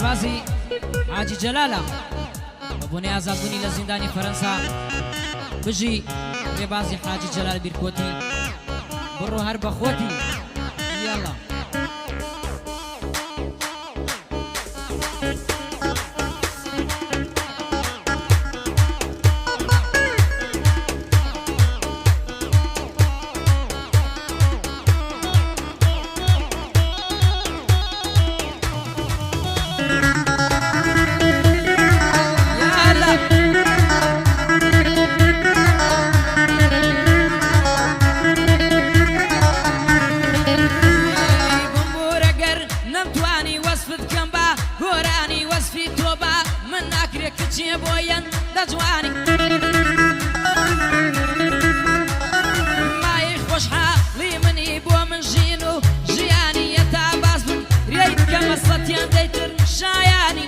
ڕێبازی حاجی جەلالە بەبوونی ئازادبوونی لە زیندانی فەرەنسا بژی ڕێبازی حاجی جەلال بیرکۆتی بڕۆ هەر بەخۆتی یاڵا بۆیان دەجوانی مای خۆشحاڵی منی بۆ من ژین و ژیانی یەتا باز بن ڕێی بکەمە سەتیان دەیتر شایانی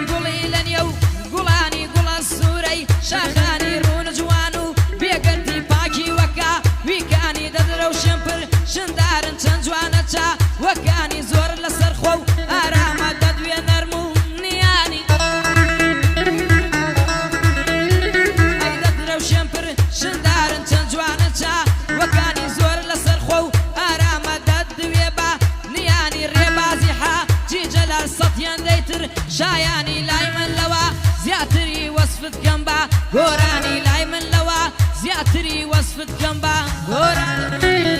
گوڵی لە نێو گوڵانی گوڵە سوورەی شاخانی ڕوون جوان و بێگەردی پاکی وەکا ویکانی دەدرە و شمپر شندارن چەند جوانە چا وەکانی زۆر لەسەر خۆ و ئارامە دەدوێ نەرم و نیانی ئەی دەدرە و شمپر شندارن چەند جوانە چا وەکانی زۆر لەسەر خۆ و ئارامە دەدوێ بە نیانی ڕێبازی حاجی جەلال سەتیان دەیتر شایانی لای من لەوە زیاتری وەسفت کەم بە گۆرانی لای من لەوە زیاتری وەسفت کەم بە گۆرانی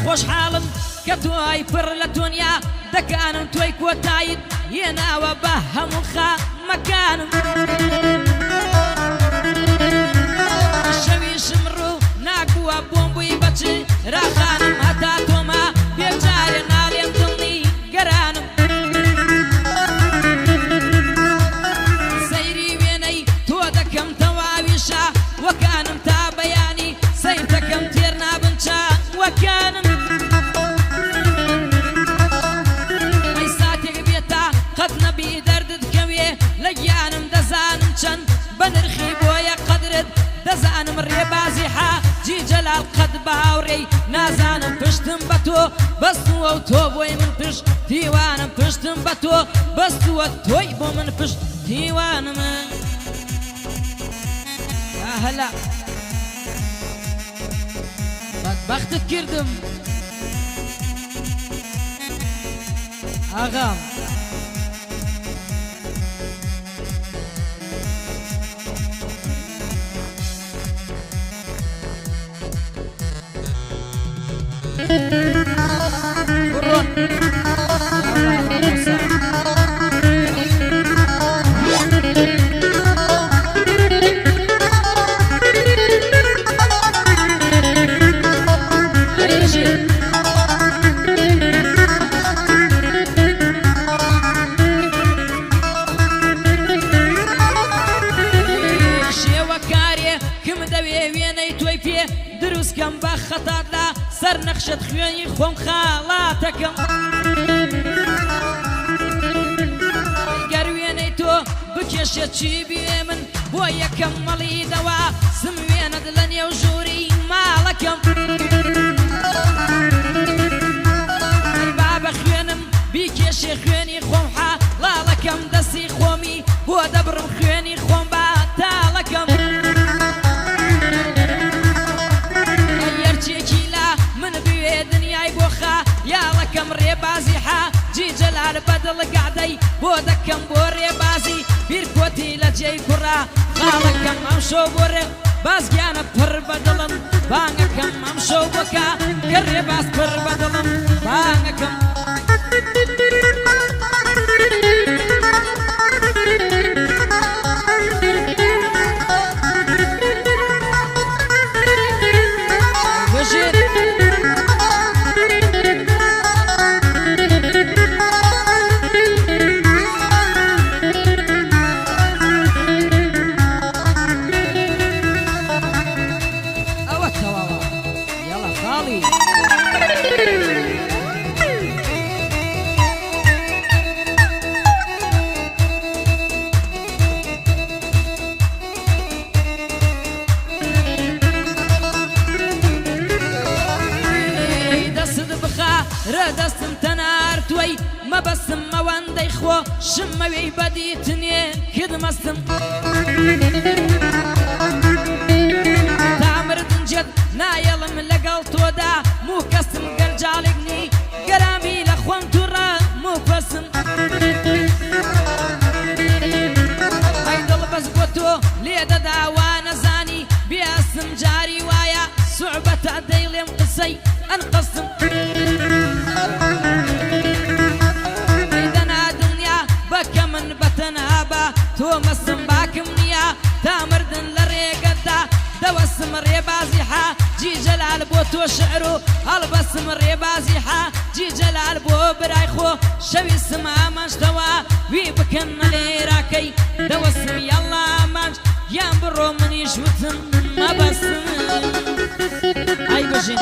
خۆشحاڵم کە دوای پڕ لە دنیا دەکانم تۆی کۆتایت هێناوە بە هەموو خامەکانم شەویشم ڕوو ناگووە بۆم بووی بەچ ڕاخانم هەتا تۆمە بێجارێ ناڵێم دڵنی گەرانم سەیری وێنەی تۆ دەکەم تەواویشە وەکانم تا بەیانی سەیر دەکەم تێر نابن چاوەکانم قەت نەبی دەردت کەوێ لە گیانم دەزانم چەند بە نرخی بۆیە قەدرت دەزانم ڕێبازی حاجی جەلال قەت باوڕێی نازانم پشتم بە تۆ بەستووە و تۆ بۆی من پشت تیوانم پشتم بە تۆ بەستووە تۆی بۆ من پشت تیوانم هەلا بەختت کردم ئاغام دروستکەم بە خەتاتدا سەر نەخشت خوێنی خۆم خاڵاتەکەم گەر وێنەی تۆ بکێشێت چی بێ من بۆ یەکەم مەڵی دەوا سم وێنەت لە نێو ژووری ماڵەکەم با بە خوێنم بیکێشێ خوێنی خۆم حاڵاڵەکەم دەستی خۆمی بۆ دەبڕم خوێنی خۆم بە تاڵەکەم یاڵەکەم ڕێبازی حاجی جەلال بەدڵ گادەی بۆ دەکەم بۆ ڕێبازی بیرکۆتی لە جێی کوڕا خاڵەکەم ئەم شەو بۆ ڕێ بازگیانە پڕ بەدڵم بانگەکەم ئەم شەو بکە کە ڕێباز پڕ بەدڵم بانگەکەم بژێر شمەوەی بەدیتنێ کردمەستم تامردن جێت نایەڵم لەگەڵ تۆدا موکەسم گەرجاڵێکنی گەرامی لە خۆم تووڕە موپەسم ئەی دڵ بەس بۆ تۆ لێ دەداوا نەزانی بێسم جاری وایە سوعبەتە دەیڵێم قسەی ئەنقەسم دەیدەنا دنیا بەکە من بەتەنها بە تۆ مەسم باکم نییە تا مردن لە ڕێگەتدا دەوەسم ڕێبازی حاجی جەلال بۆ تۆ شعر و هەڵبەسم ڕێبازی حاجی جەلال بۆ برای خۆ شەویستم ئامانجتەوە وی بکەن لێراکەی دەوەسم یەڵا ئامانج یان بڕۆ منیش وتم مەبەسم ئای بەژێن